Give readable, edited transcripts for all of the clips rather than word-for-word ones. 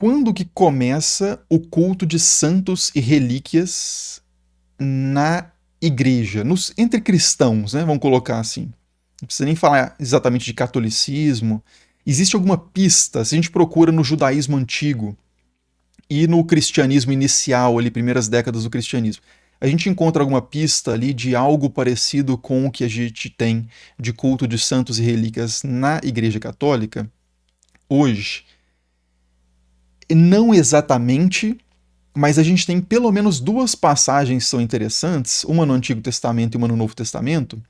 quando que começa o culto de santos e relíquias na igreja, entre cristãos, né? Vamos colocar assim. Não precisa nem falar exatamente de catolicismo. Existe alguma pista, se a gente procura no judaísmo antigo e no cristianismo inicial, ali, primeiras décadas do cristianismo, a gente encontra alguma pista ali de algo parecido com o que a gente tem de culto de santos e relíquias na Igreja Católica hoje? Não exatamente, mas a gente tem pelo menos duas passagens que são interessantes, uma no Antigo Testamento e uma no Novo Testamento,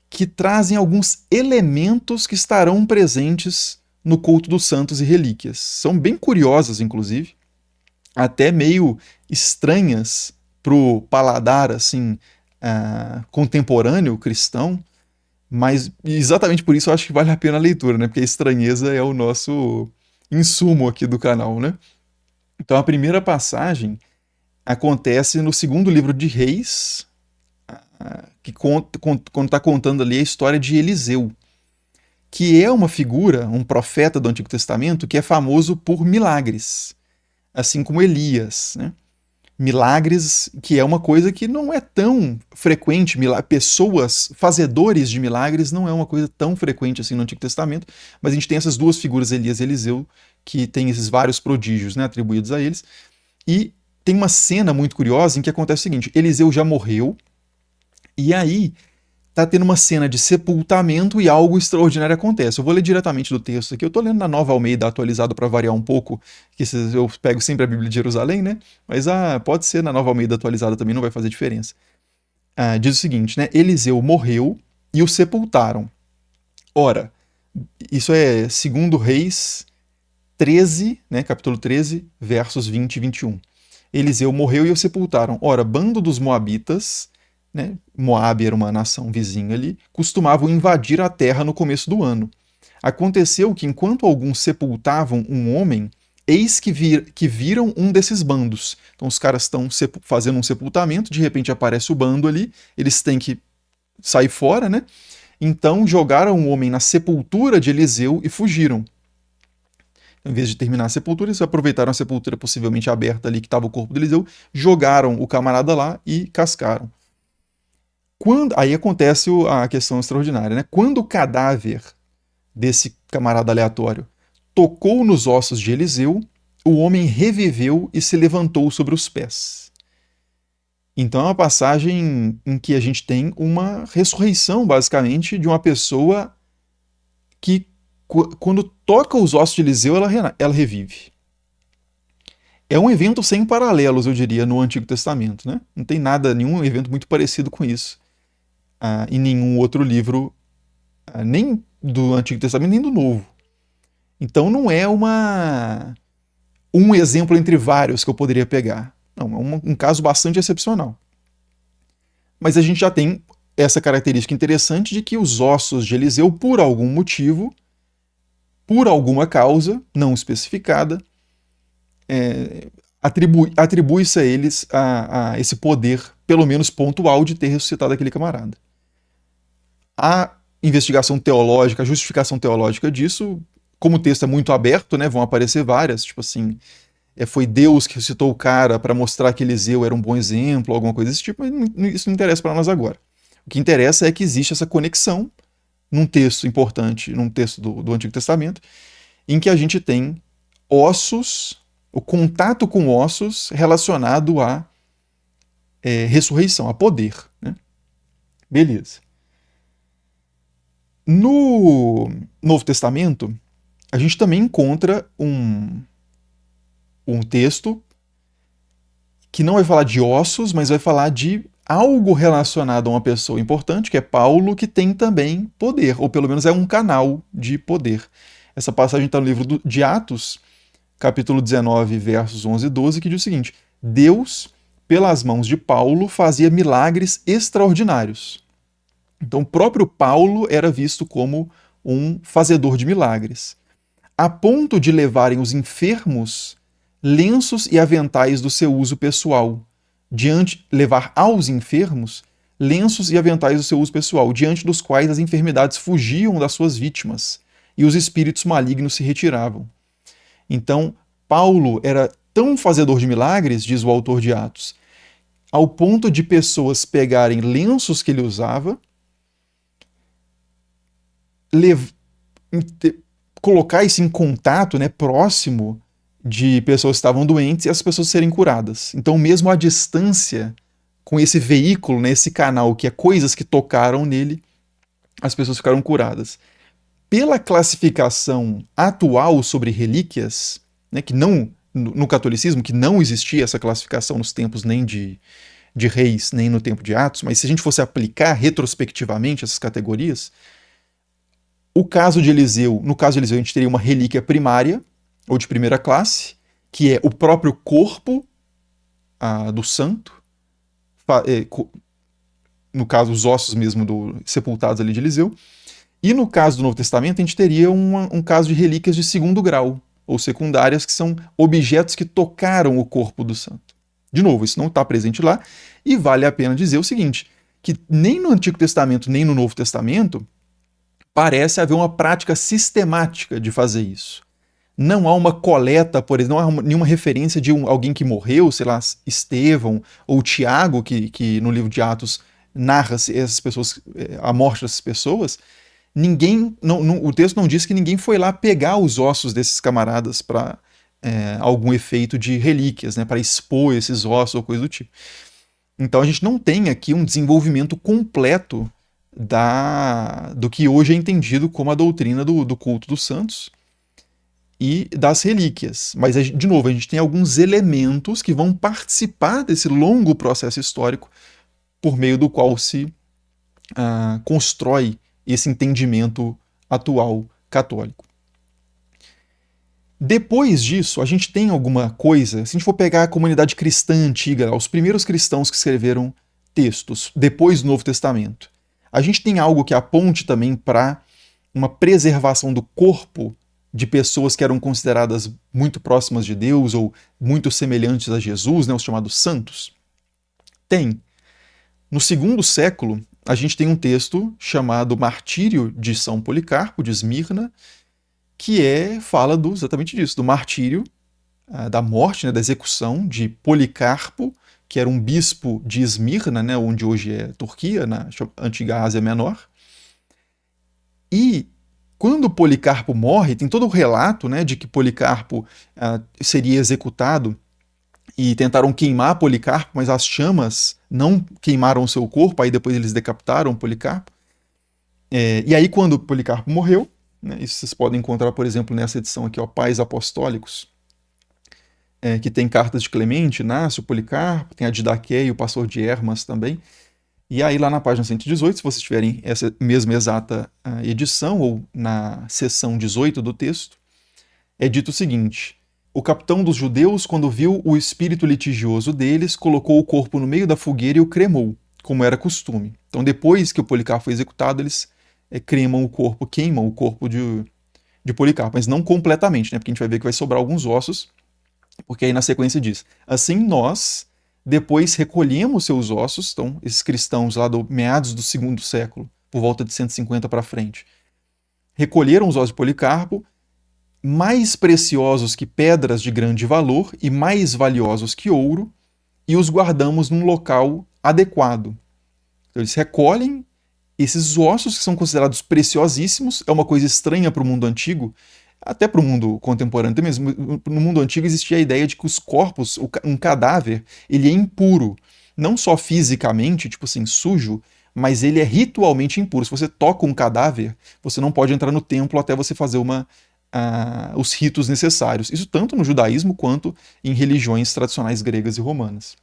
que trazem alguns elementos que estarão presentes no culto dos santos e relíquias. São bem curiosas, inclusive, até meio estranhas pro paladar assim contemporâneo cristão, mas exatamente por isso eu acho que vale a pena a leitura, né? Porque a estranheza é o nosso insumo aqui do canal, né? Então a primeira passagem acontece no segundo livro de Reis, que quando está contando ali a história de Eliseu, que é uma figura, um profeta do Antigo Testamento que é famoso por milagres, assim como Elias, né? Milagres, que é uma coisa que não é tão frequente, pessoas fazedores de milagres não é uma coisa tão frequente assim no Antigo Testamento, mas a gente tem essas duas figuras, Elias e Eliseu, que tem esses vários prodígios, né, atribuídos a eles, e tem uma cena muito curiosa em que acontece o seguinte: Eliseu já morreu, e aí tá tendo uma cena de sepultamento e algo extraordinário acontece. Eu vou ler diretamente do texto aqui. Eu tô lendo na Nova Almeida atualizada para variar um pouco, que eu pego sempre a Bíblia de Jerusalém, né? Mas pode ser na Nova Almeida atualizada também, não vai fazer diferença. Diz o seguinte, né? Eliseu morreu e o sepultaram. Ora, isso é 2 Reis 13, né? Capítulo 13, versos 20 e 21. Eliseu morreu e o sepultaram. Ora, bando dos Moabitas, né? Moabe era uma nação vizinha ali, costumavam invadir a terra no começo do ano. Aconteceu que, enquanto alguns sepultavam um homem, eis que viram um desses bandos. Então os caras estão fazendo um sepultamento, de repente aparece o bando ali, eles têm que sair fora, né? Então jogaram o homem na sepultura de Eliseu e fugiram. Em vez de terminar a sepultura, eles aproveitaram a sepultura possivelmente aberta ali que estava o corpo de Eliseu, jogaram o camarada lá e cascaram. Aí acontece a questão extraordinária, né? Quando o cadáver desse camarada aleatório tocou nos ossos de Eliseu, o homem reviveu e se levantou sobre os pés. Então é uma passagem em que a gente tem uma ressurreição, basicamente, de uma pessoa que, quando toca os ossos de Eliseu, ela revive. É um evento sem paralelos, eu diria, no Antigo Testamento, né? Não tem nenhum evento muito parecido com isso em nenhum outro livro, nem do Antigo Testamento, nem do Novo. Então não é um exemplo entre vários que eu poderia pegar. Não, é um caso bastante excepcional. Mas a gente já tem essa característica interessante de que os ossos de Eliseu, por algum motivo, por alguma causa não especificada, atribui-se a eles a esse poder, pelo menos pontual, de ter ressuscitado aquele camarada. A investigação teológica, a justificação teológica disso, como o texto é muito aberto, né, vão aparecer várias, tipo assim, foi Deus que ressuscitou o cara para mostrar que Eliseu era um bom exemplo, alguma coisa desse tipo, mas isso não interessa para nós agora. O que interessa é que existe essa conexão num texto importante, num texto do Antigo Testamento, em que a gente tem ossos, o contato com ossos relacionado à ressurreição, a poder. Né? Beleza. No Novo Testamento, a gente também encontra um texto que não vai falar de ossos, mas vai falar de algo relacionado a uma pessoa importante, que é Paulo, que tem também poder, ou pelo menos é um canal de poder. Essa passagem está no livro de Atos, capítulo 19, versos 11 e 12, que diz o seguinte: Deus, pelas mãos de Paulo, fazia milagres extraordinários. Então, o próprio Paulo era visto como um fazedor de milagres, a ponto de levarem os enfermos lenços e aventais do seu uso pessoal, levar aos enfermos lenços e aventais do seu uso pessoal, diante dos quais as enfermidades fugiam das suas vítimas e os espíritos malignos se retiravam. Então, Paulo era tão fazedor de milagres, diz o autor de Atos, ao ponto de pessoas pegarem lenços que ele usava, colocar isso em contato, né, próximo de pessoas que estavam doentes e as pessoas serem curadas. Então, mesmo à distância, com esse veículo, né, esse canal, que é coisas que tocaram nele, as pessoas ficaram curadas. Pela classificação atual sobre relíquias, né, que não, no catolicismo, que não existia essa classificação nos tempos nem de Reis, nem no tempo de Atos, mas se a gente fosse aplicar retrospectivamente essas categorias, no caso de Eliseu, a gente teria uma relíquia primária, ou de primeira classe, que é o próprio corpo do santo, no caso, os ossos mesmo sepultados ali de Eliseu. E no caso do Novo Testamento, a gente teria um caso de relíquias de segundo grau, ou secundárias, que são objetos que tocaram o corpo do santo. De novo, isso não está presente lá, e vale a pena dizer o seguinte, que nem no Antigo Testamento, nem no Novo Testamento, parece haver uma prática sistemática de fazer isso. Não há uma coleta, por exemplo, não há nenhuma referência de alguém que morreu, sei lá, Estevão ou Tiago, que no livro de Atos narra essas pessoas, a morte dessas pessoas. O texto não diz que ninguém foi lá pegar os ossos desses camaradas para algum efeito de relíquias, né, para expor esses ossos ou coisa do tipo. Então a gente não tem aqui um desenvolvimento completo do que hoje é entendido como a doutrina do culto dos santos e das relíquias. Mas, de novo, a gente tem alguns elementos que vão participar desse longo processo histórico por meio do qual se constrói esse entendimento atual católico. Depois disso, a gente tem alguma coisa, se a gente for pegar a comunidade cristã antiga, os primeiros cristãos que escreveram textos depois do Novo Testamento, a gente tem algo que aponte também para uma preservação do corpo de pessoas que eram consideradas muito próximas de Deus ou muito semelhantes a Jesus, né, os chamados santos? Tem. No segundo século, a gente tem um texto chamado Martírio de São Policarpo, de Esmirna, que fala exatamente disso, do martírio, da morte, né, da execução de Policarpo, que era um bispo de Esmirna, né, onde hoje é Turquia, na antiga Ásia Menor. E quando Policarpo morre, tem todo o relato, né, de que Policarpo seria executado e tentaram queimar Policarpo, mas as chamas não queimaram o seu corpo, aí depois eles decapitaram Policarpo. E aí quando Policarpo morreu, né, isso vocês podem encontrar, por exemplo, nessa edição aqui, ó, Pais Apostólicos, que tem cartas de Clemente, Inácio, Policarpo, tem a de Daqué e o pastor de Hermas também. E aí lá na página 118, se vocês tiverem essa mesma exata edição, ou na seção 18 do texto, é dito o seguinte: o capitão dos judeus, quando viu o espírito litigioso deles, colocou o corpo no meio da fogueira e o cremou, como era costume. Então depois que o Policarpo foi executado, eles queimam o corpo de Policarpo, mas não completamente, né? Porque a gente vai ver que vai sobrar alguns ossos, porque aí na sequência diz: assim nós depois recolhemos seus ossos, então esses cristãos lá do meados do segundo século, por volta de 150 para frente, recolheram os ossos de Policarpo, mais preciosos que pedras de grande valor e mais valiosos que ouro, e os guardamos num local adequado. Então, eles recolhem esses ossos que são considerados preciosíssimos, é uma coisa estranha para o mundo antigo, até para o mundo contemporâneo mesmo. No mundo antigo existia a ideia de que os corpos, um cadáver, ele é impuro, não só fisicamente, tipo assim, sujo, mas ele é ritualmente impuro. Se você toca um cadáver, você não pode entrar no templo até você fazer os ritos necessários. Isso tanto no judaísmo quanto em religiões tradicionais gregas e romanas.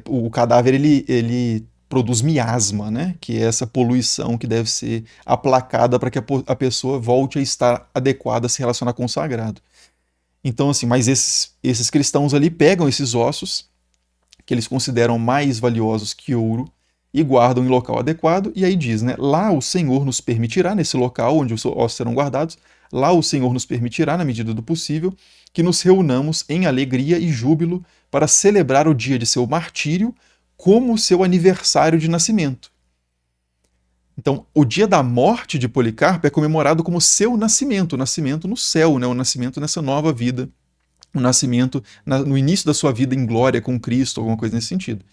O cadáver ele produz miasma, né? Que é essa poluição que deve ser aplacada para que a pessoa volte a estar adequada a se relacionar com o sagrado. Então, assim, mas esses cristãos ali pegam esses ossos, que eles consideram mais valiosos que ouro, e guardam em local adequado, e aí diz, né? Lá o Senhor nos permitirá, nesse local onde os ossos serão guardados, lá o Senhor nos permitirá, na medida do possível, que nos reunamos em alegria e júbilo para celebrar o dia de seu martírio como seu aniversário de nascimento. Então, o dia da morte de Policarpo é comemorado como seu nascimento, o nascimento no céu, né? O nascimento nessa nova vida, o nascimento no início da sua vida em glória com Cristo, alguma coisa nesse sentido.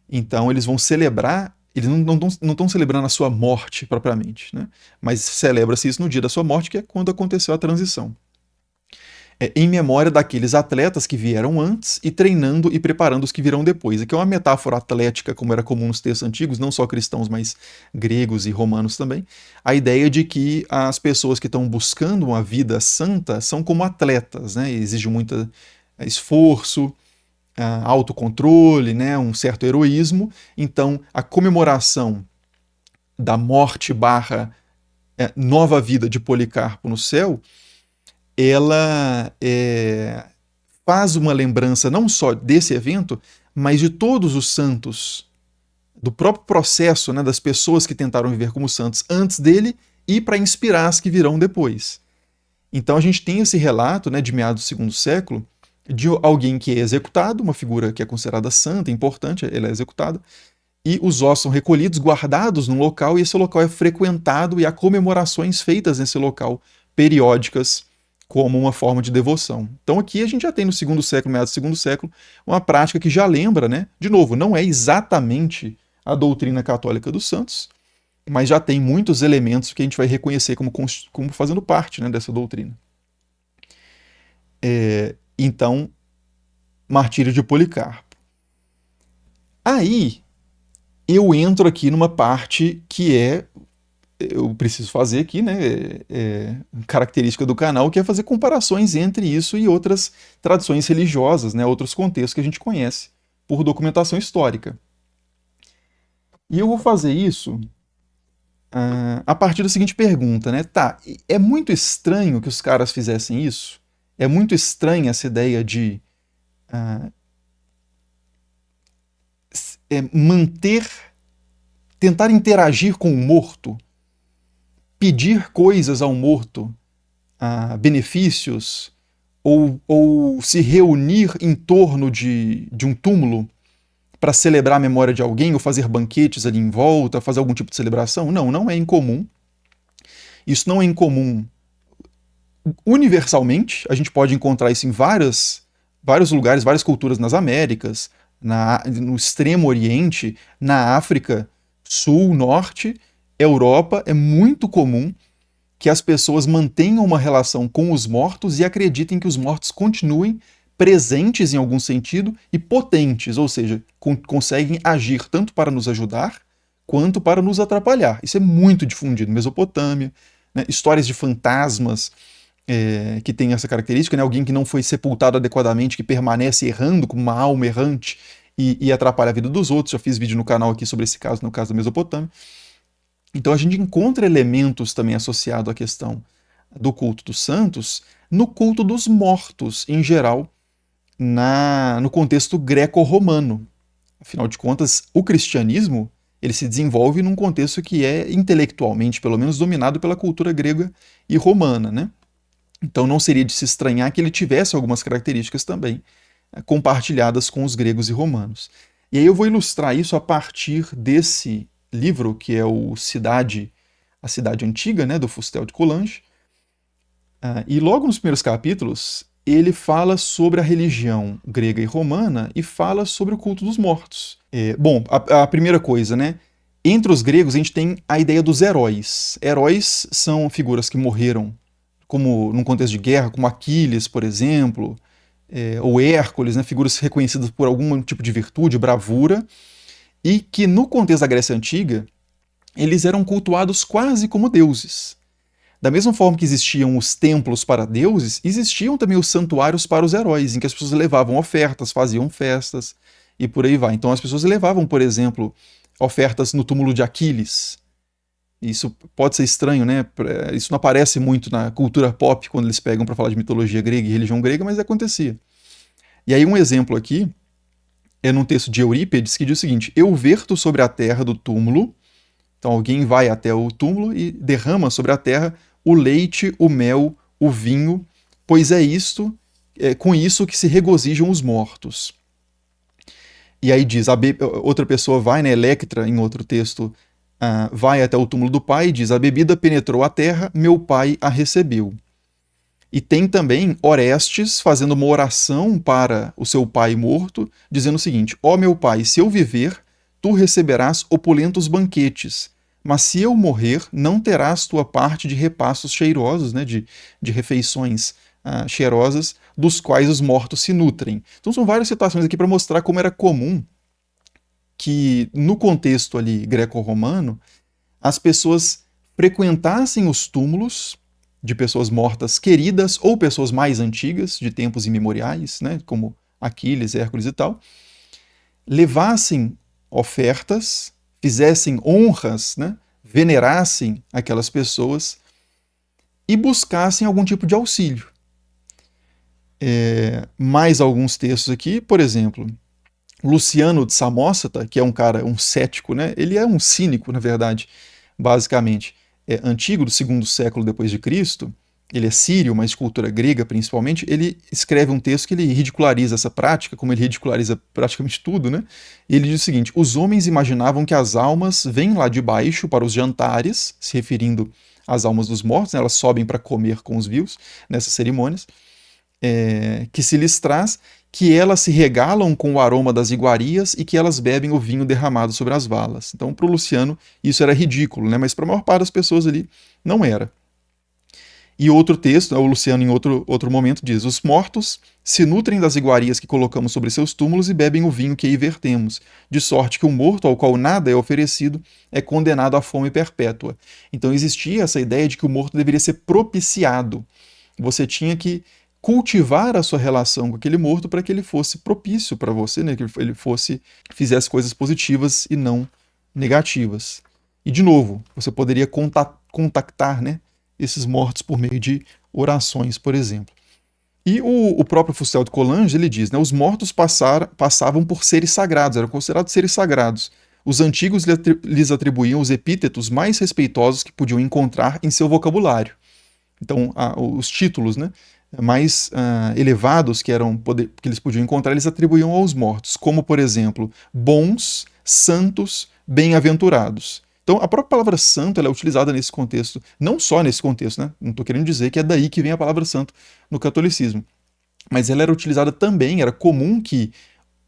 Então, eles vão celebrar, eles não estão celebrando a sua morte propriamente, né? Mas celebra-se isso no dia da sua morte, que é quando aconteceu a transição. Em memória daqueles atletas que vieram antes e treinando e preparando os que virão depois. Aqui é uma metáfora atlética, como era comum nos textos antigos, não só cristãos, mas gregos e romanos também. A ideia de que as pessoas que estão buscando uma vida santa são como atletas, né? Exige muito esforço, autocontrole, né? Um certo heroísmo. Então, a comemoração da morte barra nova vida de Policarpo no céu, ela faz uma lembrança não só desse evento, mas de todos os santos, do próprio processo, né, das pessoas que tentaram viver como santos antes dele e para inspirar as que virão depois. Então a gente tem esse relato, né, de meados do segundo século, de alguém que é executado, uma figura que é considerada santa, importante, ela é executada, e os ossos são recolhidos, guardados num local, e esse local é frequentado e há comemorações feitas nesse local, periódicas, como uma forma de devoção. Então aqui a gente já tem no segundo século, meados do segundo século, uma prática que já lembra, né? De novo, não é exatamente a doutrina católica dos santos, mas já tem muitos elementos que a gente vai reconhecer como fazendo parte, né, dessa doutrina. Então, martírio de Policarpo. Aí eu entro aqui numa parte que eu preciso fazer aqui, né, característica do canal, que é fazer comparações entre isso e outras tradições religiosas, né, outros contextos que a gente conhece por documentação histórica. E eu vou fazer isso a partir da seguinte pergunta, né? Tá, é muito estranho que os caras fizessem isso? É muito estranha essa ideia de manter, tentar interagir com o morto, pedir coisas ao morto, benefícios, ou se reunir em torno de um túmulo para celebrar a memória de alguém, ou fazer banquetes ali em volta, fazer algum tipo de celebração? Não, não é incomum. Isso não é incomum universalmente. A gente pode encontrar isso em vários lugares, várias culturas nas Américas, no Extremo Oriente, na África, Sul, Norte, Europa. É muito comum que as pessoas mantenham uma relação com os mortos e acreditem que os mortos continuem presentes em algum sentido e potentes, ou seja, conseguem agir tanto para nos ajudar quanto para nos atrapalhar. Isso é muito difundido. Mesopotâmia, né? Histórias de fantasmas que tem essa característica, né? Alguém que não foi sepultado adequadamente, que permanece errando como uma alma errante e atrapalha a vida dos outros. Já fiz vídeo no canal aqui sobre esse caso, no caso da Mesopotâmia. Então a gente encontra elementos também associados à questão do culto dos santos no culto dos mortos, em geral, no contexto greco-romano. Afinal de contas, o cristianismo ele se desenvolve num contexto que é intelectualmente, pelo menos, dominado pela cultura grega e romana, né? Então não seria de se estranhar que ele tivesse algumas características também compartilhadas com os gregos e romanos. E aí eu vou ilustrar isso a partir desse livro, que é A Cidade Antiga, né, do Fustel de Coulanges. E logo nos primeiros capítulos, ele fala sobre a religião grega e romana e fala sobre o culto dos mortos. Bom, a primeira coisa, né? Entre os gregos, a gente tem a ideia dos heróis. Heróis são figuras que morreram como num contexto de guerra, como Aquiles, por exemplo, ou Hércules, né? Figuras reconhecidas por algum tipo de virtude, bravura, e que no contexto da Grécia Antiga, eles eram cultuados quase como deuses. Da mesma forma que existiam os templos para deuses, existiam também os santuários para os heróis, em que as pessoas levavam ofertas, faziam festas e por aí vai. Então as pessoas levavam, por exemplo, ofertas no túmulo de Aquiles. Isso pode ser estranho, né? Isso não aparece muito na cultura pop quando eles pegam para falar de mitologia grega e religião grega, mas acontecia. E aí um exemplo aqui é num texto de Eurípides que diz o seguinte: eu verto sobre a terra do túmulo. Então alguém vai até o túmulo e derrama sobre a terra o leite, o mel, o vinho, pois com isso que se regozijam os mortos. E aí diz, outra pessoa vai, né, Electra, em outro texto, vai até o túmulo do pai e diz: a bebida penetrou a terra, meu pai a recebeu. E tem também Orestes fazendo uma oração para o seu pai morto, dizendo o seguinte: ó meu pai, se eu viver, tu receberás opulentos banquetes, mas se eu morrer, não terás tua parte de repastos cheirosos, né, de refeições cheirosas, dos quais os mortos se nutrem. Então são várias citações aqui para mostrar como era comum que, no contexto ali greco-romano, as pessoas frequentassem os túmulos de pessoas mortas queridas ou pessoas mais antigas, de tempos imemoriais, né, como Aquiles, Hércules e tal, levassem ofertas, fizessem honras, né, venerassem aquelas pessoas e buscassem algum tipo de auxílio. Mais alguns textos aqui, por exemplo, Luciano de Samosata, que é um cara, um cético, né? Ele é um cínico, na verdade, basicamente. É antigo, do segundo século depois de Cristo, ele é sírio, mas de cultura grega principalmente, ele escreve um texto que ele ridiculariza essa prática, como ele ridiculariza praticamente tudo, né? E ele diz o seguinte: os homens imaginavam que as almas vêm lá de baixo para os jantares, se referindo às almas dos mortos, né? Elas sobem para comer com os vivos nessas cerimônias, que se lhes traz, que elas se regalam com o aroma das iguarias e que elas bebem o vinho derramado sobre as valas. Então, para o Luciano, isso era ridículo, né? Mas para a maior parte das pessoas ali, não era. E outro texto, o Luciano, em outro momento, diz: os mortos se nutrem das iguarias que colocamos sobre seus túmulos e bebem o vinho que aí vertemos, de sorte que o morto, ao qual nada é oferecido, é condenado à fome perpétua. Então existia essa ideia de que o morto deveria ser propiciado. Você tinha que cultivar a sua relação com aquele morto para que ele fosse propício para você, né? Que ele fizesse coisas positivas e não negativas. E de novo, você poderia contactar, né, esses mortos por meio de orações, por exemplo. E o próprio Fustel de Coulanges, ele diz, né, os mortos passavam por seres sagrados, eram considerados seres sagrados. Os antigos lhes atribuíam os epítetos mais respeitosos que podiam encontrar em seu vocabulário. Então, os títulos, né, mais elevados que eles podiam encontrar, eles atribuíam aos mortos, como, por exemplo, bons, santos, bem-aventurados. Então, a própria palavra santo ela é utilizada nesse contexto, não só nesse contexto, né? Não estou querendo dizer que é daí que vem a palavra santo no catolicismo, mas ela era utilizada também, era comum que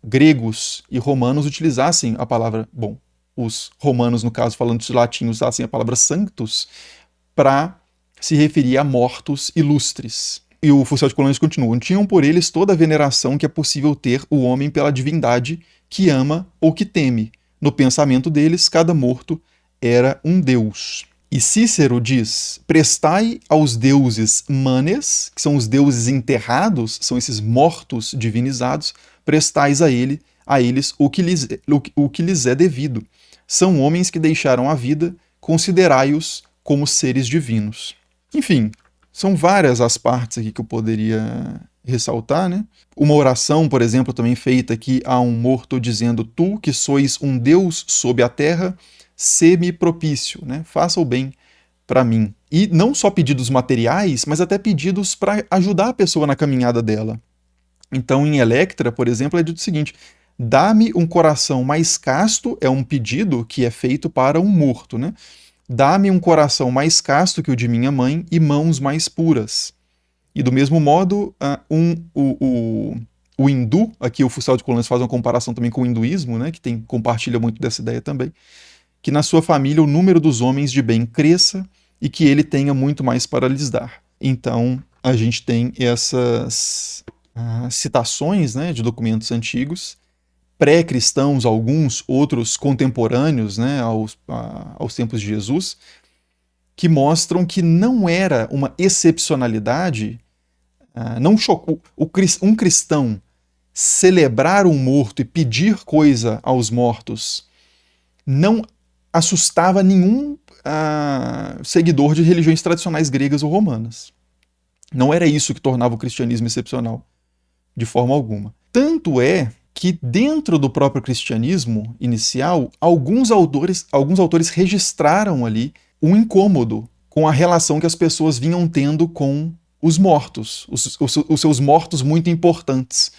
gregos e romanos utilizassem a palavra, bom, os romanos, no caso, falando de latim, usassem a palavra sanctus para se referir a mortos ilustres. E o Fustel de Coulanges continua: tinham por eles toda a veneração que é possível ter o homem pela divindade que ama ou que teme. No pensamento deles, cada morto era um deus. E Cícero diz: prestai aos deuses manes, que são os deuses enterrados, são esses mortos divinizados, prestais a eles o que lhes é devido. São homens que deixaram a vida, considerai-os como seres divinos. Enfim, são várias as partes aqui que eu poderia ressaltar, né? Uma oração, por exemplo, também feita aqui a um morto dizendo: tu que sois um Deus sob a terra, sê-me propício, né? Faça o bem para mim. E não só pedidos materiais, mas até pedidos para ajudar a pessoa na caminhada dela. Então, em Electra, por exemplo, é dito o seguinte: dá-me um coração mais casto, é um pedido que é feito para um morto, né? Dá-me um coração mais casto que o de minha mãe e mãos mais puras. E do mesmo modo, o hindu, aqui o Fustel de Coulanges faz uma comparação também com o hinduísmo, né, que compartilha muito dessa ideia também, que na sua família o número dos homens de bem cresça e que ele tenha muito mais para lhes dar. Então, a gente tem essas citações, né, de documentos antigos, pré-cristãos, alguns, outros contemporâneos, né, aos tempos de Jesus, que mostram que não era uma excepcionalidade, não chocou um cristão celebrar um morto e pedir coisa aos mortos não assustava nenhum seguidor de religiões tradicionais gregas ou romanas. Não era isso que tornava o cristianismo excepcional, de forma alguma. Tanto é que dentro do próprio cristianismo inicial, alguns autores registraram ali um incômodo com a relação que as pessoas vinham tendo com os mortos, os seus mortos muito importantes,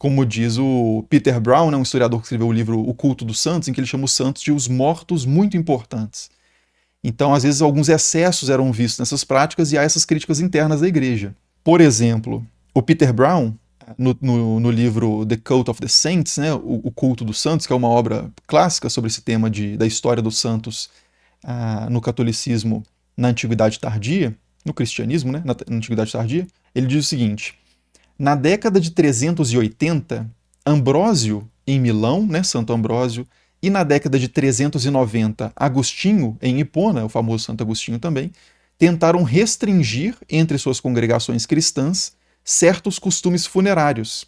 como diz o Peter Brown, né, um historiador que escreveu o livro O Culto dos Santos, em que ele chama os santos de os mortos muito importantes. Então, às vezes, alguns excessos eram vistos nessas práticas e há essas críticas internas da igreja. Por exemplo, o Peter Brown, no livro The Cult of the Saints, né, o Culto dos Santos, que é uma obra clássica sobre esse tema da história dos santos no catolicismo na Antiguidade Tardia, no cristianismo, né, na Antiguidade Tardia, ele diz o seguinte: na década de 380, Ambrósio, em Milão, né, Santo Ambrósio, e na década de 390, Agostinho, em Hipona, o famoso Santo Agostinho também, tentaram restringir entre suas congregações cristãs certos costumes funerários,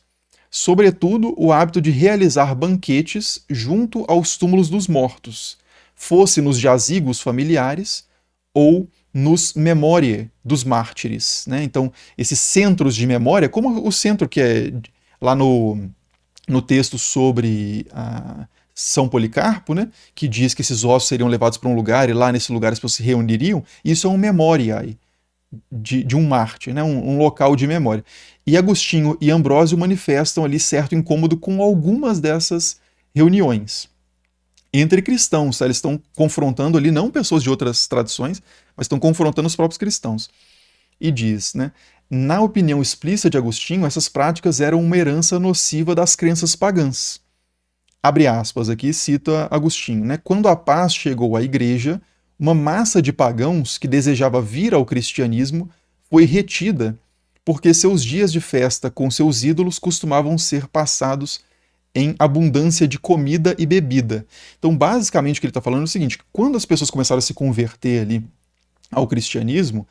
sobretudo o hábito de realizar banquetes junto aos túmulos dos mortos, fosse nos jazigos familiares ou nos memoriae dos mártires, né? Então, esses centros de memória, como o centro que é lá no texto sobre São Policarpo, né, que diz que esses ossos seriam levados para um lugar e lá nesse lugar as pessoas se reuniriam, isso é um memoriae de um mártir, né, um local de memória. E Agostinho e Ambrósio manifestam ali certo incômodo com algumas dessas reuniões. Entre cristãos, tá? Eles estão confrontando ali não pessoas de outras tradições, mas estão confrontando os próprios cristãos. E diz, né, na opinião explícita de Agostinho, essas práticas eram uma herança nociva das crenças pagãs. Abre aspas aqui, cita Agostinho, né? Quando a paz chegou à igreja, uma massa de pagãos que desejava vir ao cristianismo foi retida, porque seus dias de festa com seus ídolos costumavam ser passados em abundância de comida e bebida. Então, basicamente, o que ele está falando é o seguinte: quando as pessoas começaram a se converter ali ao cristianismo,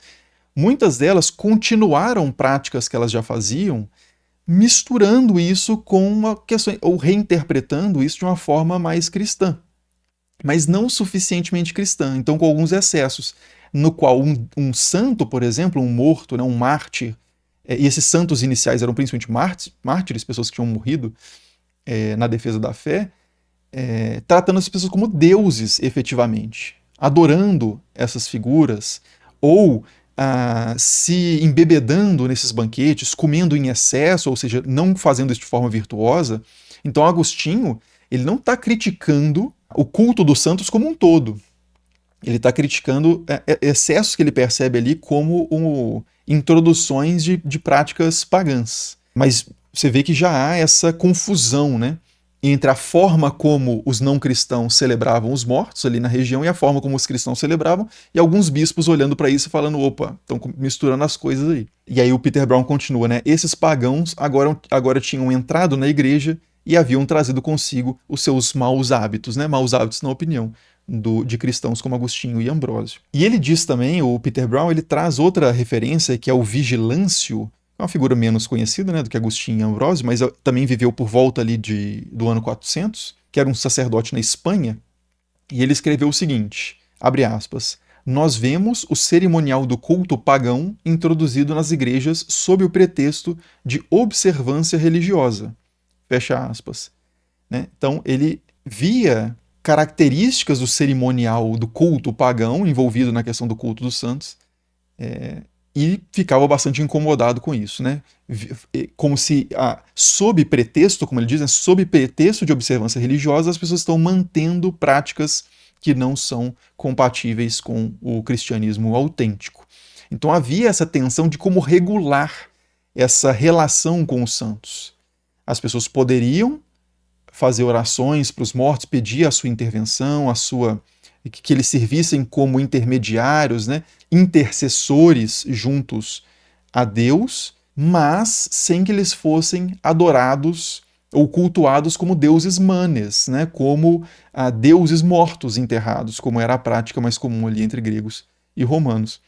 muitas delas continuaram práticas que elas já faziam, misturando isso com uma questão, ou reinterpretando isso de uma forma mais cristã, mas não suficientemente cristã, então com alguns excessos, no qual um santo, por exemplo, um morto, né, um mártir, e esses santos iniciais eram principalmente mártires, pessoas que tinham morrido na defesa da fé, tratando as pessoas como deuses, efetivamente, adorando essas figuras, ou se embebedando nesses banquetes, comendo em excesso, ou seja, não fazendo isso de forma virtuosa. Então, Agostinho, ele não está criticando o culto dos santos como um todo. Ele está criticando excessos que ele percebe ali como introduções de práticas pagãs. Mas você vê que já há essa confusão, né, entre a forma como os não cristãos celebravam os mortos ali na região e a forma como os cristãos celebravam, e alguns bispos olhando para isso e falando, opa, estão misturando as coisas aí. E aí o Peter Brown continua, né? Esses pagãos agora tinham entrado na igreja e haviam trazido consigo os seus maus hábitos, né? Maus hábitos na opinião de cristãos como Agostinho e Ambrósio. E ele diz também, o Peter Brown, ele traz outra referência que é o Vigilâncio, uma figura menos conhecida, né, do que Agostinho e Ambrósio, mas também viveu por volta ali do ano 400, que era um sacerdote na Espanha, e ele escreveu o seguinte, abre aspas, nós vemos o cerimonial do culto pagão introduzido nas igrejas sob o pretexto de observância religiosa, fecha aspas. Né? Então ele via características do cerimonial do culto pagão envolvido na questão do culto dos santos, e ficava bastante incomodado com isso, né? Como se, sob pretexto, como ele diz, né, sob pretexto de observância religiosa, as pessoas estão mantendo práticas que não são compatíveis com o cristianismo autêntico. Então havia essa tensão de como regular essa relação com os santos. As pessoas poderiam fazer orações para os mortos, pedir a sua intervenção, que eles servissem como intermediários, né, intercessores juntos a Deus, mas sem que eles fossem adorados ou cultuados como deuses manes, né, como deuses mortos enterrados, como era a prática mais comum ali entre gregos e romanos.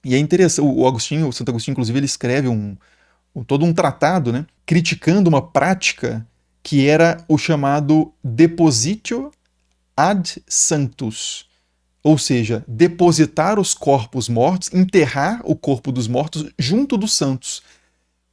E é interessante, o Santo Agostinho, inclusive, ele escreve todo um tratado, né, criticando uma prática que era o chamado depositio ad sanctus, ou seja, depositar os corpos mortos, enterrar o corpo dos mortos junto dos santos,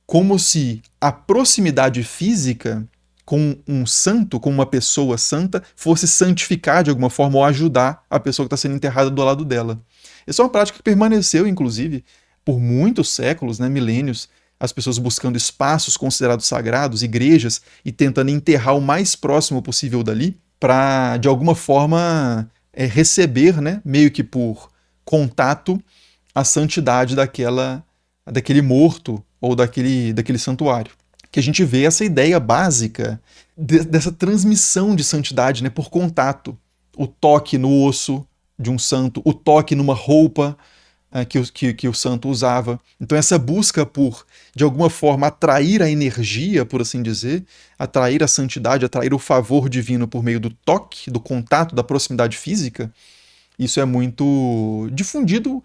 como se a proximidade física com um santo, com uma pessoa santa, fosse santificar de alguma forma ou ajudar a pessoa que está sendo enterrada do lado dela. Essa é uma prática que permaneceu, inclusive, por muitos séculos, né, milênios, as pessoas buscando espaços considerados sagrados, igrejas, e tentando enterrar o mais próximo possível dali, para, de alguma forma, receber, né, meio que por contato, a santidade daquele morto ou daquele santuário. Que a gente vê essa ideia básica dessa transmissão de santidade, né, por contato. O toque no osso de um santo, o toque numa roupa que o santo usava. Então essa busca por, de alguma forma, atrair a energia, por assim dizer, atrair a santidade, atrair o favor divino por meio do toque, do contato, da proximidade física, isso é muito difundido,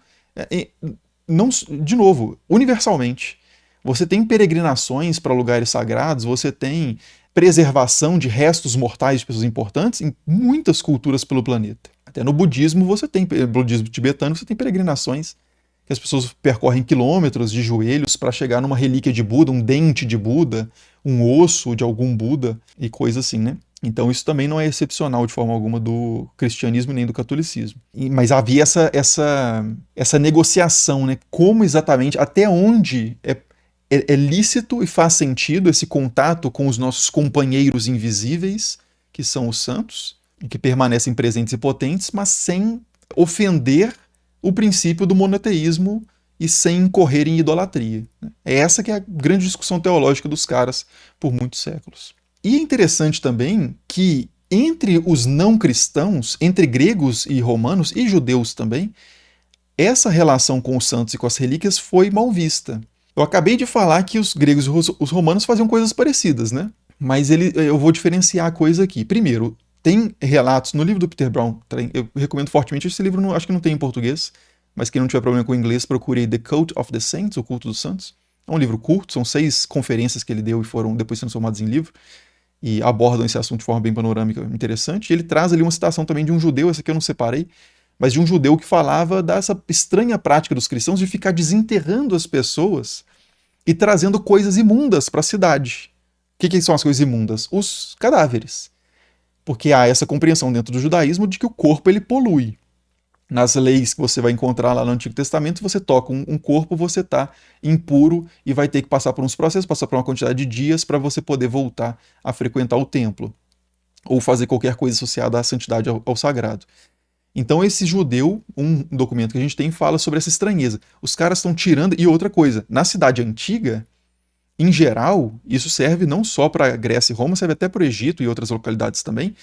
não, de novo, universalmente. Você tem peregrinações para lugares sagrados, você tem preservação de restos mortais de pessoas importantes em muitas culturas pelo planeta. Até no budismo no budismo tibetano, você tem peregrinações que as pessoas percorrem quilômetros de joelhos para chegar numa relíquia de Buda, um dente de Buda, um osso de algum Buda e coisa assim, né? Então isso também não é excepcional de forma alguma do cristianismo nem do catolicismo. Mas havia essa negociação, né? Como exatamente, até onde é lícito e faz sentido esse contato com os nossos companheiros invisíveis, que são os santos, e que permanecem presentes e potentes, mas sem ofender o princípio do monoteísmo e sem incorrer em idolatria. É essa que é a grande discussão teológica dos caras por muitos séculos. E é interessante também que entre os não cristãos, entre gregos e romanos, e judeus também, essa relação com os santos e com as relíquias foi mal vista. Eu acabei de falar que os gregos e os romanos faziam coisas parecidas, né? Mas eu vou diferenciar a coisa aqui. Primeiro, tem relatos no livro do Peter Brown, eu recomendo fortemente esse livro, acho que não tem em português, mas quem não tiver problema com o inglês, procure The Cult of the Saints, o Culto dos Santos. É um livro curto, são 6 conferências que ele deu e foram depois transformadas em livro, e abordam esse assunto de forma bem panorâmica, interessante. E ele traz ali uma citação também de um judeu, essa aqui eu não separei, mas de um judeu que falava dessa estranha prática dos cristãos de ficar desenterrando as pessoas e trazendo coisas imundas para a cidade. O que são as coisas imundas? Os cadáveres. Porque há essa compreensão dentro do judaísmo de que o corpo ele polui. Nas leis que você vai encontrar lá no Antigo Testamento, você toca um corpo, você está impuro e vai ter que passar por uns processos, passar por uma quantidade de dias para você poder voltar a frequentar o templo ou fazer qualquer coisa associada à santidade, ao sagrado. Então esse judeu, um documento que a gente tem, fala sobre essa estranheza. Os caras estão tirando... E outra coisa, na cidade antiga, em geral, isso serve não só para a Grécia e Roma, serve até para o Egito e outras localidades também.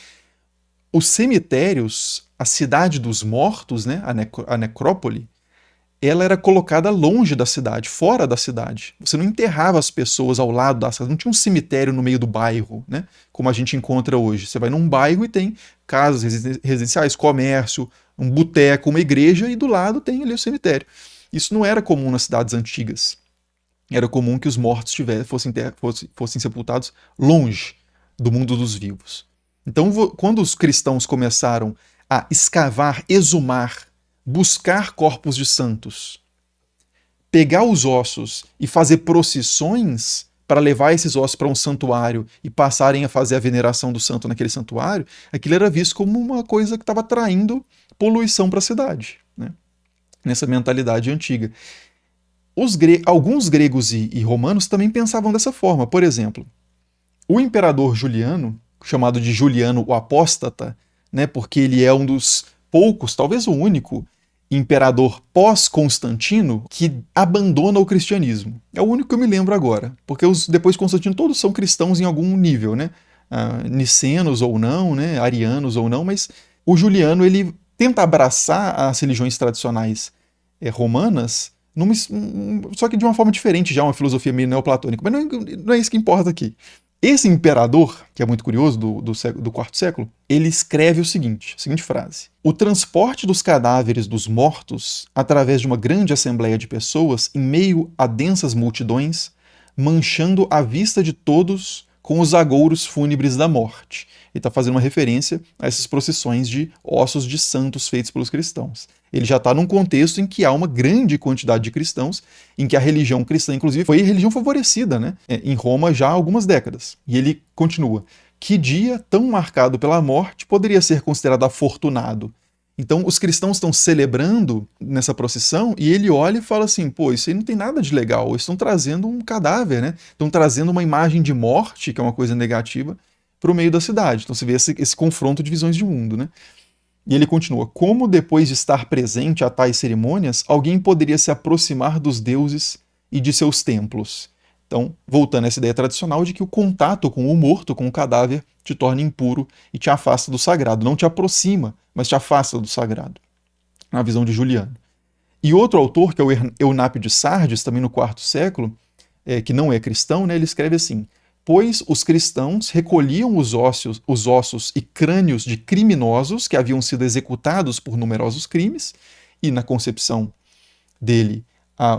Os cemitérios, a cidade dos mortos, né, a necrópole, ela era colocada longe da cidade, fora da cidade. Você não enterrava as pessoas ao lado da cidade, não tinha um cemitério no meio do bairro, né, como a gente encontra hoje. Você vai num bairro e tem casas residenciais, comércio, um boteco, uma igreja, e do lado tem ali o cemitério. Isso não era comum nas cidades antigas. Era comum que os mortos fossem sepultados longe do mundo dos vivos. Então, quando os cristãos começaram a escavar, exumar, buscar corpos de santos, pegar os ossos e fazer procissões para levar esses ossos para um santuário e passarem a fazer a veneração do santo naquele santuário, aquilo era visto como uma coisa que estava traindo poluição para a cidade, né? Nessa mentalidade antiga. Alguns gregos e romanos também pensavam dessa forma. Por exemplo, o imperador Juliano, chamado de Juliano o Apóstata, né, porque ele é um dos poucos, talvez o único, imperador pós-Constantino que abandona o cristianismo. É o único que eu me lembro agora, porque os depois de Constantino todos são cristãos em algum nível, né? Nicenos ou não, né? Arianos ou não, mas o Juliano ele tenta abraçar as religiões tradicionais romanas, só que de uma forma diferente, já uma filosofia meio neoplatônica, mas não é isso que importa aqui. Esse imperador, que é muito curioso, do quarto século, ele escreve a seguinte frase: o transporte dos cadáveres dos mortos através de uma grande assembleia de pessoas em meio a densas multidões, manchando a vista de todos com os agouros fúnebres da morte. Ele está fazendo uma referência a essas procissões de ossos de santos feitos pelos cristãos. Ele já está num contexto em que há uma grande quantidade de cristãos, em que a religião cristã, inclusive, foi a religião favorecida, né? Em Roma já há algumas décadas. E ele continua: que dia tão marcado pela morte poderia ser considerado afortunado? Então os cristãos estão celebrando nessa procissão e ele olha e fala assim, pô, isso aí não tem nada de legal, eles estão trazendo um cadáver, né? Estão trazendo uma imagem de morte, que é uma coisa negativa, para o meio da cidade. Então você vê esse confronto de visões de mundo, né? E ele continua, como depois de estar presente a tais cerimônias, alguém poderia se aproximar dos deuses e de seus templos? Então, voltando a essa ideia tradicional de que o contato com o morto, com o cadáver, te torna impuro e te afasta do sagrado. Não te aproxima, mas te afasta do sagrado, na visão de Juliano. E outro autor, que é o Eunápio de Sardes, também no IV século, que não é cristão, né, ele escreve assim, pois os cristãos recolhiam os ossos e crânios de criminosos que haviam sido executados por numerosos crimes, e na concepção dele,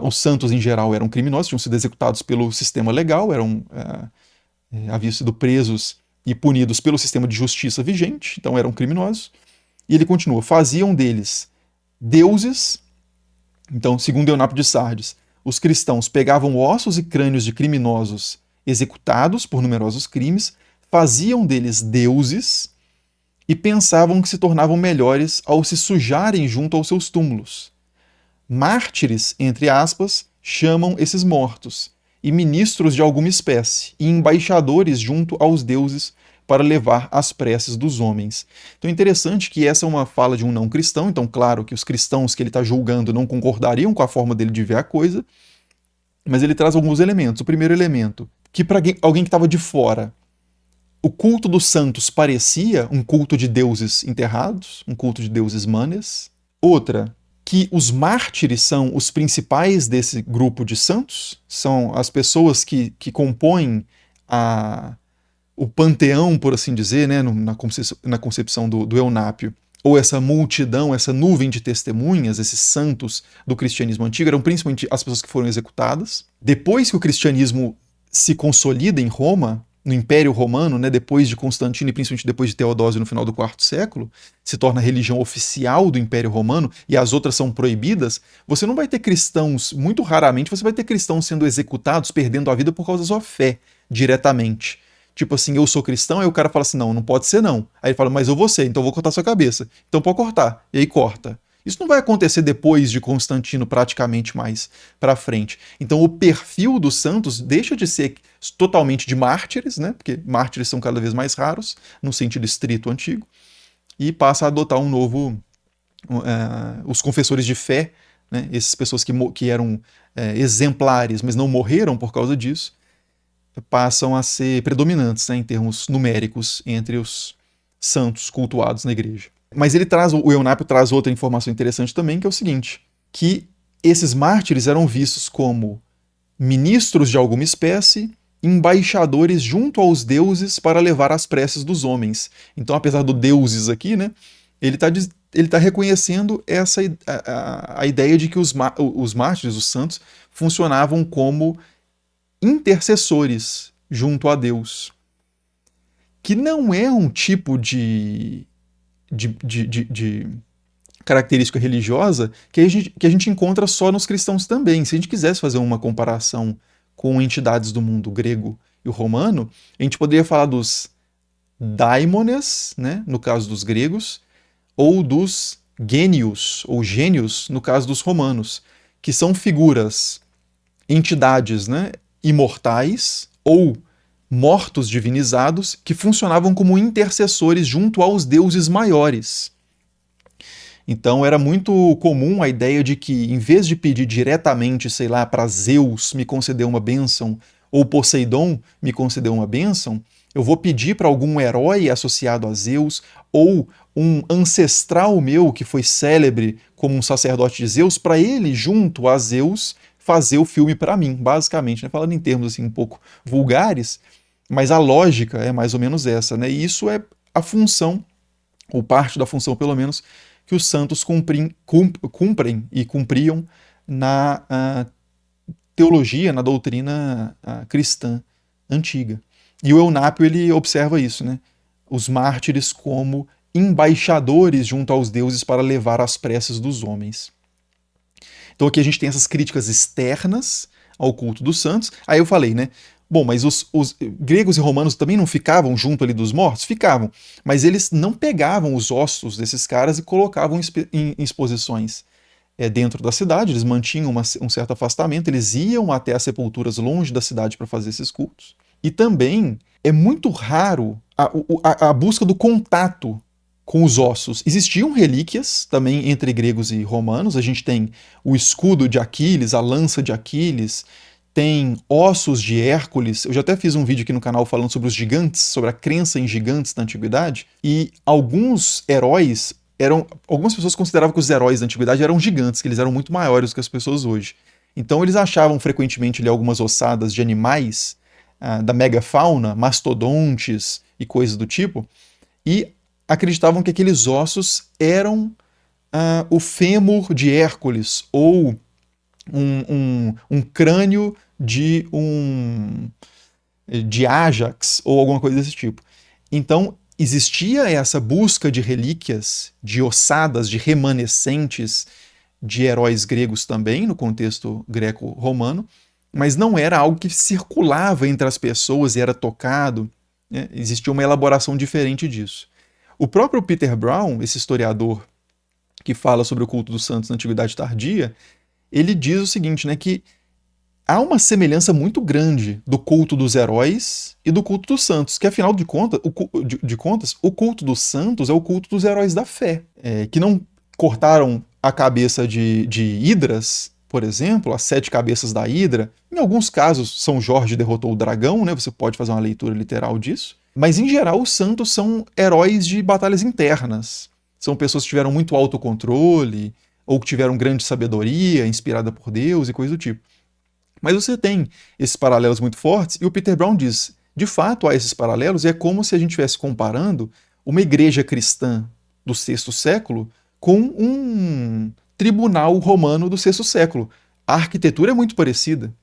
os santos em geral eram criminosos, tinham sido executados pelo sistema legal, haviam sido presos e punidos pelo sistema de justiça vigente, então eram criminosos. E ele continua, faziam deles deuses. Então, segundo Eunápio de Sardes, os cristãos pegavam ossos e crânios de criminosos executados por numerosos crimes, faziam deles deuses e pensavam que se tornavam melhores ao se sujarem junto aos seus túmulos. Mártires, entre aspas, chamam esses mortos, e ministros de alguma espécie, e embaixadores junto aos deuses para levar as preces dos homens. Então é interessante que essa é uma fala de um não cristão, então claro que os cristãos que ele está julgando não concordariam com a forma dele de ver a coisa, mas ele traz alguns elementos. O primeiro elemento, que para alguém que estava de fora, o culto dos santos parecia um culto de deuses enterrados, um culto de deuses manes. Outra, que os mártires são os principais desse grupo de santos, são as pessoas que compõem o panteão, por assim dizer, né, na concepção do Eunápio, ou essa multidão, essa nuvem de testemunhas, esses santos do cristianismo antigo, eram principalmente as pessoas que foram executadas. Depois que o cristianismo se consolida em Roma, no Império Romano, né, depois de Constantino e principalmente depois de Teodósio no final do IV século, se torna a religião oficial do Império Romano e as outras são proibidas, você não vai ter cristãos, muito raramente você vai ter cristãos sendo executados, perdendo a vida por causa da sua fé, diretamente. Tipo assim, eu sou cristão, aí o cara fala assim, não, não pode ser não. Aí ele fala, mas eu vou ser, então eu vou cortar sua cabeça. Então pode cortar. E aí corta. Isso não vai acontecer depois de Constantino, praticamente mais para frente. Então o perfil dos santos deixa de ser totalmente de mártires, né? Porque mártires são cada vez mais raros, no sentido estrito antigo, e passa a adotar um novo... os confessores de fé, né? Essas pessoas que eram exemplares, mas não morreram por causa disso, passam a ser predominantes, né, em termos numéricos entre os santos cultuados na igreja. Mas o Eunápio traz outra informação interessante também, que é o seguinte, que esses mártires eram vistos como ministros de alguma espécie, embaixadores junto aos deuses para levar as preces dos homens. Então, apesar do deuses aqui, né, ele está reconhecendo a ideia de que os mártires, os santos, funcionavam como intercessores junto a Deus, que não é um tipo de característica religiosa que a gente encontra só nos cristãos também. Se a gente quisesse fazer uma comparação com entidades do mundo grego e o romano, a gente poderia falar dos daimones, né, no caso dos gregos, ou dos gênios, ou gênios, no caso dos romanos, que são figuras, entidades, né, imortais ou mortos divinizados que funcionavam como intercessores junto aos deuses maiores. Então era muito comum a ideia de que, em vez de pedir diretamente, sei lá, para Zeus me conceder uma bênção, ou Poseidon me conceder uma bênção, eu vou pedir para algum herói associado a Zeus, ou um ancestral meu que foi célebre como um sacerdote de Zeus, para ele, junto a Zeus, fazer o filme para mim, basicamente, né? Falando em termos assim um pouco vulgares, mas a lógica é mais ou menos essa, né? E isso é a função, ou parte da função pelo menos, que os santos cumprem e cumpriam na teologia, na doutrina cristã antiga. E o Eunápio ele observa isso, né? Os mártires como embaixadores junto aos deuses para levar as preces dos homens. Então aqui a gente tem essas críticas externas ao culto dos santos. Aí eu falei, né? Bom, mas os gregos e romanos também não ficavam junto ali dos mortos? Ficavam. Mas eles não pegavam os ossos desses caras e colocavam em exposições dentro da cidade, eles mantinham um certo afastamento, eles iam até as sepulturas longe da cidade para fazer esses cultos. E também é muito raro a busca do contato com os ossos. Existiam relíquias também entre gregos e romanos. A gente tem o escudo de Aquiles, a lança de Aquiles, tem ossos de Hércules. Eu já até fiz um vídeo aqui no canal falando sobre os gigantes, sobre a crença em gigantes da antiguidade. E alguns heróis algumas pessoas consideravam que os heróis da antiguidade eram gigantes, que eles eram muito maiores do que as pessoas hoje. Então eles achavam frequentemente ali algumas ossadas de animais da megafauna, mastodontes e coisas do tipo, e acreditavam que aqueles ossos eram o fêmur de Hércules ou um crânio de Ajax ou alguma coisa desse tipo. Então existia essa busca de relíquias, de ossadas, de remanescentes de heróis gregos também, no contexto greco-romano, mas não era algo que circulava entre as pessoas e era tocado. Né? Existia uma elaboração diferente disso. O próprio Peter Brown, esse historiador que fala sobre o culto dos santos na Antiguidade Tardia, ele diz o seguinte, né, que há uma semelhança muito grande do culto dos heróis e do culto dos santos, que afinal de contas, o culto dos santos é o culto dos heróis da fé, que não cortaram a cabeça de hidras, por exemplo, as 7 cabeças da hidra. Em alguns casos, São Jorge derrotou o dragão, né? Você pode fazer uma leitura literal disso. Mas, em geral, os santos são heróis de batalhas internas. São pessoas que tiveram muito autocontrole, ou que tiveram grande sabedoria, inspirada por Deus e coisa do tipo. Mas você tem esses paralelos muito fortes, e o Peter Brown diz, de fato há esses paralelos, e é como se a gente estivesse comparando uma igreja cristã do VI século com um tribunal romano do VI século. A arquitetura é muito parecida,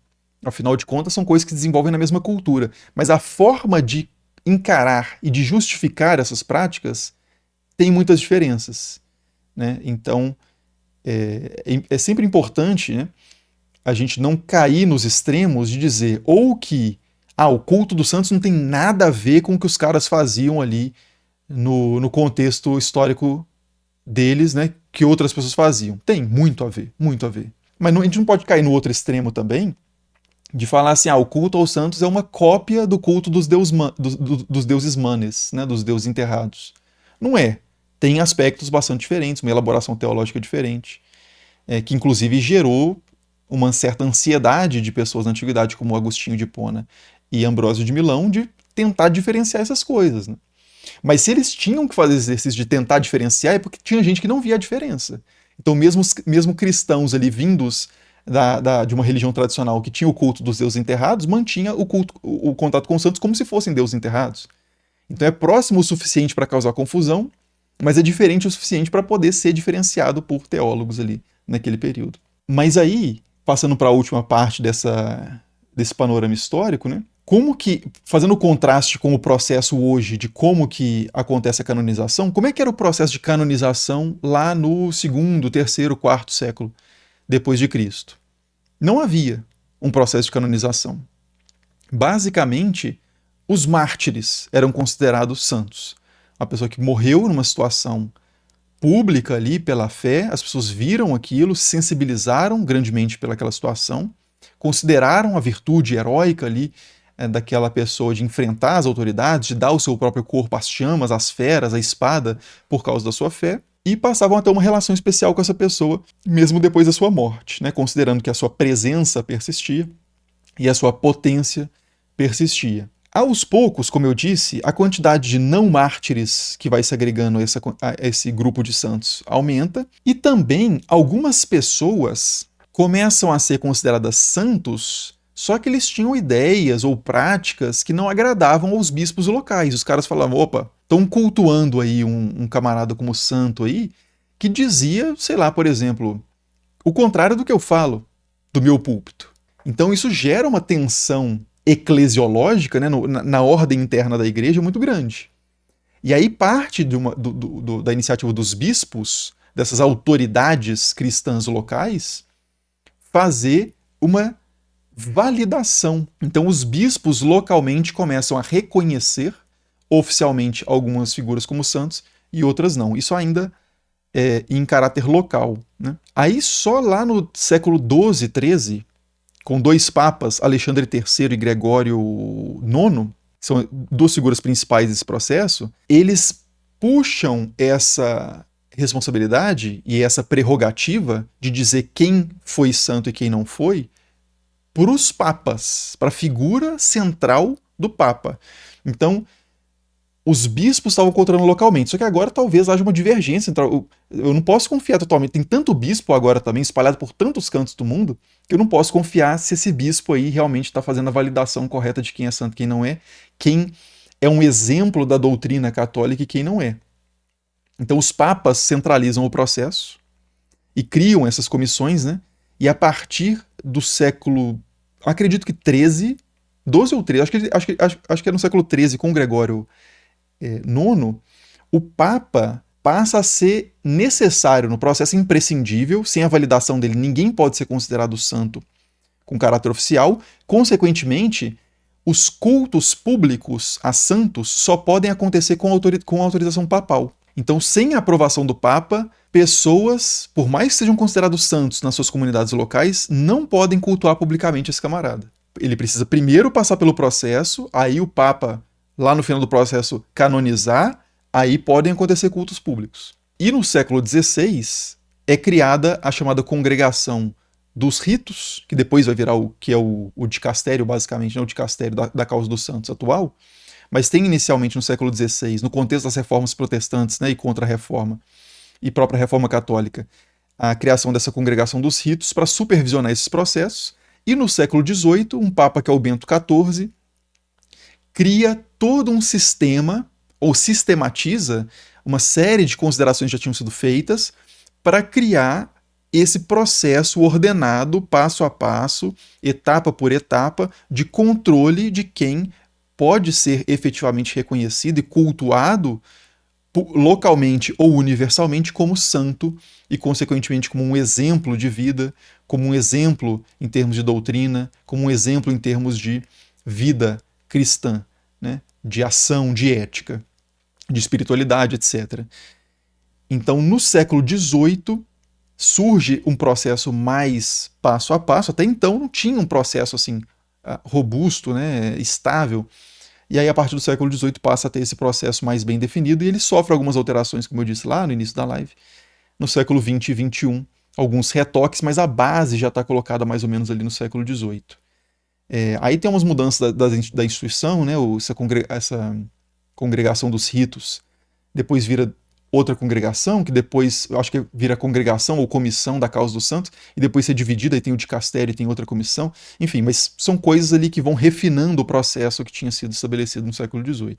afinal de contas são coisas que se desenvolvem na mesma cultura, mas a forma de encarar e de justificar essas práticas tem muitas diferenças. Né? Então, é sempre importante, né, a gente não cair nos extremos de dizer ou que o culto dos santos não tem nada a ver com o que os caras faziam ali no contexto histórico deles, né, que outras pessoas faziam. Tem muito a ver, muito a ver. Mas a gente não pode cair no outro extremo também, de falar assim, o culto aos santos é uma cópia do culto dos deuses manes, né, dos deuses enterrados. Não é. Tem aspectos bastante diferentes, uma elaboração teológica diferente, que inclusive gerou uma certa ansiedade de pessoas na antiguidade, como Agostinho de Hipona e Ambrósio de Milão, de tentar diferenciar essas coisas. Né? Mas se eles tinham que fazer exercício de tentar diferenciar, é porque tinha gente que não via a diferença. Então, mesmo cristãos ali vindos de uma religião tradicional que tinha o culto dos deuses enterrados, mantinha o contato com os santos como se fossem deuses enterrados. Então é próximo o suficiente para causar confusão, mas é diferente o suficiente para poder ser diferenciado por teólogos ali naquele período. Mas aí, passando para a última parte desse panorama histórico, né? Como que, fazendo o contraste com o processo hoje de como que acontece a canonização, como é que era o processo de canonização lá no segundo, terceiro, quarto século depois de Cristo? Não havia um processo de canonização. Basicamente, os mártires eram considerados santos. A pessoa que morreu numa situação pública ali pela fé, as pessoas viram aquilo, se sensibilizaram grandemente pelaquela situação, consideraram a virtude heróica ali daquela pessoa de enfrentar as autoridades, de dar o seu próprio corpo às chamas, às feras, à espada, por causa da sua fé, e passavam a ter uma relação especial com essa pessoa, mesmo depois da sua morte, né? Considerando que a sua presença persistia e a sua potência persistia. Aos poucos, como eu disse, a quantidade de não mártires que vai se agregando a esse grupo de santos aumenta, e também algumas pessoas começam a ser consideradas santos, só que eles tinham ideias ou práticas que não agradavam aos bispos locais. Os caras falavam, opa, estão cultuando aí um camarada como santo aí, que dizia, sei lá, por exemplo, o contrário do que eu falo do meu púlpito. Então isso gera uma tensão eclesiológica, né, na ordem interna da igreja muito grande. E aí parte da iniciativa dos bispos, dessas autoridades cristãs locais, fazer uma validação. Então, os bispos localmente começam a reconhecer oficialmente algumas figuras como santos e outras não. Isso ainda é em caráter local, né? Aí, só lá no século XII, XIII, com dois papas, Alexandre III e Gregório IX, que são duas figuras principais desse processo, eles puxam essa responsabilidade e essa prerrogativa de dizer quem foi santo e quem não foi para os papas, para a figura central do papa. Então, os bispos estavam controlando localmente, só que agora talvez haja uma divergência. Eu não posso confiar totalmente. Tem tanto bispo agora também, espalhado por tantos cantos do mundo, que eu não posso confiar se esse bispo aí realmente está fazendo a validação correta de quem é santo e quem não é, quem é um exemplo da doutrina católica e quem não é. Então os papas centralizam o processo e criam essas comissões, né? E a partir do século, acredito que 13, 12 ou 13, acho que é no século 13 com Gregório IX, o Papa passa a ser necessário no processo, imprescindível. Sem a validação dele, ninguém pode ser considerado santo com caráter oficial. Consequentemente, os cultos públicos a santos só podem acontecer com autorização papal. Então, sem a aprovação do Papa, pessoas, por mais que sejam considerados santos nas suas comunidades locais, não podem cultuar publicamente esse camarada. Ele precisa primeiro passar pelo processo, aí o Papa, lá no final do processo, canonizar, aí podem acontecer cultos públicos. E no século XVI é criada a chamada Congregação dos Ritos, que depois vai virar o que é o dicastério, basicamente, né? O dicastério da causa dos santos atual, mas tem inicialmente no século XVI, no contexto das reformas protestantes, né, e contra-reforma, e própria reforma católica, a criação dessa Congregação dos Ritos para supervisionar esses processos. E no século XVIII, um papa que é o Bento XIV, cria todo um sistema, ou sistematiza uma série de considerações que já tinham sido feitas para criar esse processo ordenado, passo a passo, etapa por etapa, de controle de quem pode ser efetivamente reconhecido e cultuado localmente ou universalmente como santo e, consequentemente, como um exemplo de vida, como um exemplo em termos de doutrina, como um exemplo em termos de vida cristã, né? De ação, de ética, de espiritualidade, etc. Então, no século XVIII, surge um processo mais passo a passo. Até então não tinha um processo assim robusto, né, estável. E aí, a partir do século XVIII, passa a ter esse processo mais bem definido e ele sofre algumas alterações, como eu disse lá no início da live. No século XX e XXI, alguns retoques, mas a base já está colocada mais ou menos ali no século XVIII. Aí tem umas mudanças da instituição, né, essa congregação dos ritos depois vira outra congregação, que depois, eu acho que vira congregação ou comissão da causa dos santos, e depois ser dividida, e tem o dicastério e tem outra comissão. Enfim, mas são coisas ali que vão refinando o processo que tinha sido estabelecido no século XVIII.